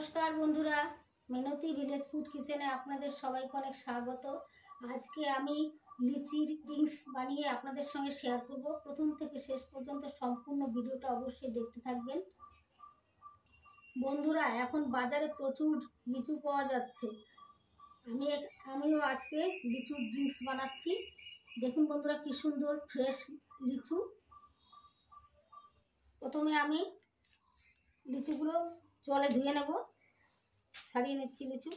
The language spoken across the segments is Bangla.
নমস্কার বন্ধুরা, মিনতি ভিলেজ ফুড কিচেনে আপনাদের সবাইকে অনেক স্বাগত। আজকে আমি লিচির ড্রিঙ্কস বানিয়ে আপনাদের সঙ্গে শেয়ার করব। প্রথম থেকে শেষ পর্যন্ত সম্পূর্ণ ভিডিওটা অবশ্যই দেখতে থাকবেন। বন্ধুরা, এখন বাজারে প্রচুর লিচু পাওয়া যাচ্ছে। আমিও আজকে লিচুর ড্রিঙ্কস বানাচ্ছি। দেখুন বন্ধুরা, কি সুন্দর ফ্রেশ লিচু। প্রথমে আমি লিচুগুলো জলে ধুয়ে নেব। ছাড়িয়ে নিচ্ছি লিচু।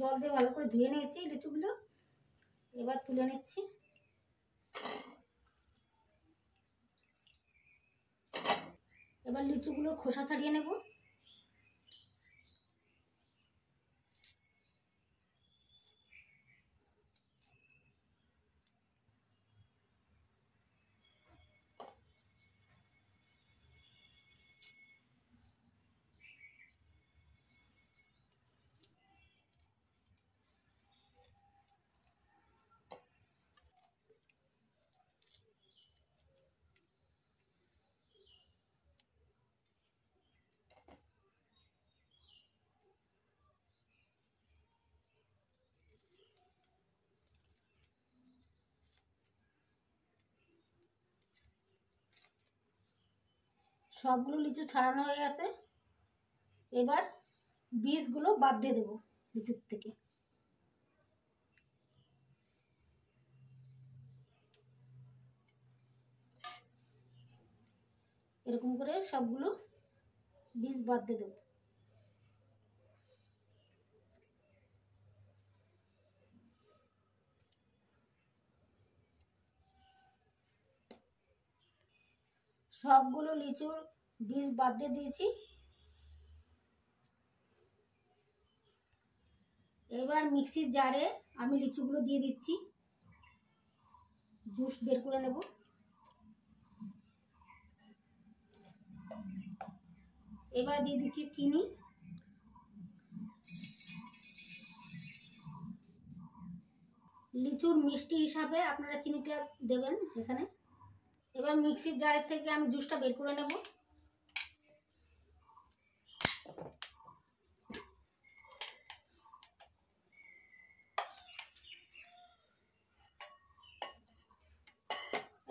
জল দিয়ে ভালো করে ধুয়ে নিয়েছি লিচুগুলো। এবার তুলে নিচ্ছি। এবার লিচুগুলোর খোসা ছাড়িয়ে নেব। সবগুলো লিচু ছাড়ানো হয়ে গেছে। এবার বীজগুলো বাদ দিয়ে দেবো লিচুর থেকে। এরকম করে সবগুলো বীজ বাদ দিয়ে দেবো। সবগুলো লিচুর বীজ বাদ দিয়ে দিয়েছি। এবার মিক্সির জারে আমি লিচুগুলো দিয়ে দিচ্ছি। জুস বের করে নেব। এবার দিয়ে দিচ্ছি চিনি। লিচুর মিষ্টি হিসাবে আপনারা চিনিটা দেবেন এখানে। এবার মিক্সির জারের থেকে আমি জুসটা বের করে নেব।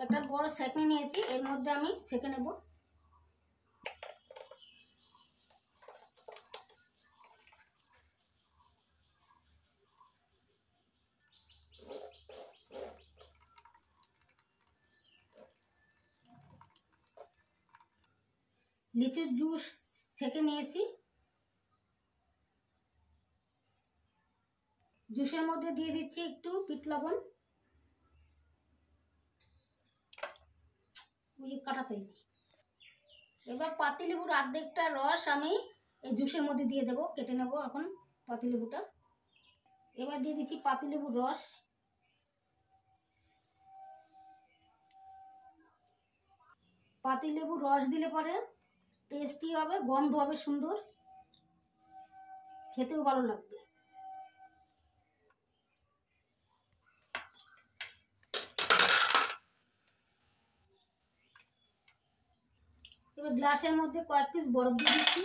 একটা বড় সেঁকে নিয়েছি, এর মধ্যে আমি সেঁকে নেব। লিচুর জুস সেঁকে নিয়েছি। জুসের মধ্যে দিয়ে দিচ্ছি একটু বিট লবণ। কাটাতে দিই। এবার পাতিলেবুর অর্ধেকটা রস আমি এই জুসের মধ্যে দিয়ে দেবো। কেটে নেব এখন পাতিলেবুটা। এবার দিয়ে দিচ্ছি পাতিলেবুর রস। পাতিলেবুর রস দিলে পরে টেস্টি হবে, গন্ধ হবে সুন্দর, খেতেও ভালো লাগবে। এবার গ্লাসের মধ্যে কয়েক পিস বরফ দিয়ে দিচ্ছি।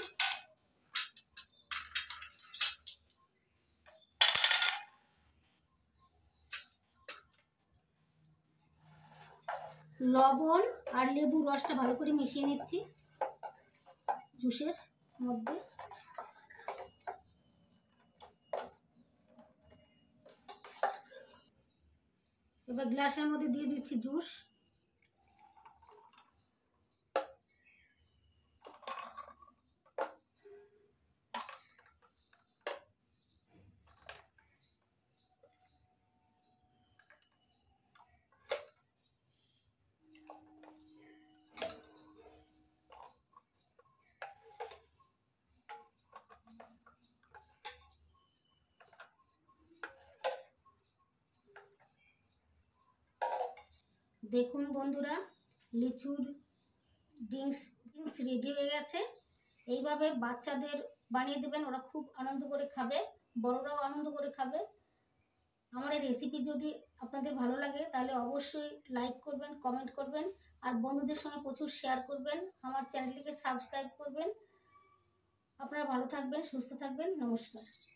লবণ আর লেবুর রসটা ভালো করে মিশিয়ে নিচ্ছি জুসের মধ্যে। এবার গ্লাসের মধ্যে দিয়ে দিচ্ছি জুস। দেখুন বন্ধুরা, লিচুর ড্রিঙ্কস রেডি হয়ে গেছে। এইভাবে বাচ্চাদের বানিয়ে দেবেন, ওরা খুব আনন্দ করে খাবে, বড়রাও আনন্দ করে খাবে। আমার এই রেসিপি যদি আপনাদের ভালো লাগে তাহলে অবশ্যই লাইক করবেন, কমেন্ট করবেন, আর বন্ধুদের সঙ্গে প্রচুর শেয়ার করবেন। আমার চ্যানেলটিকে সাবস্ক্রাইব করবেন। আপনারা ভালো থাকবেন, সুস্থ থাকবেন। নমস্কার।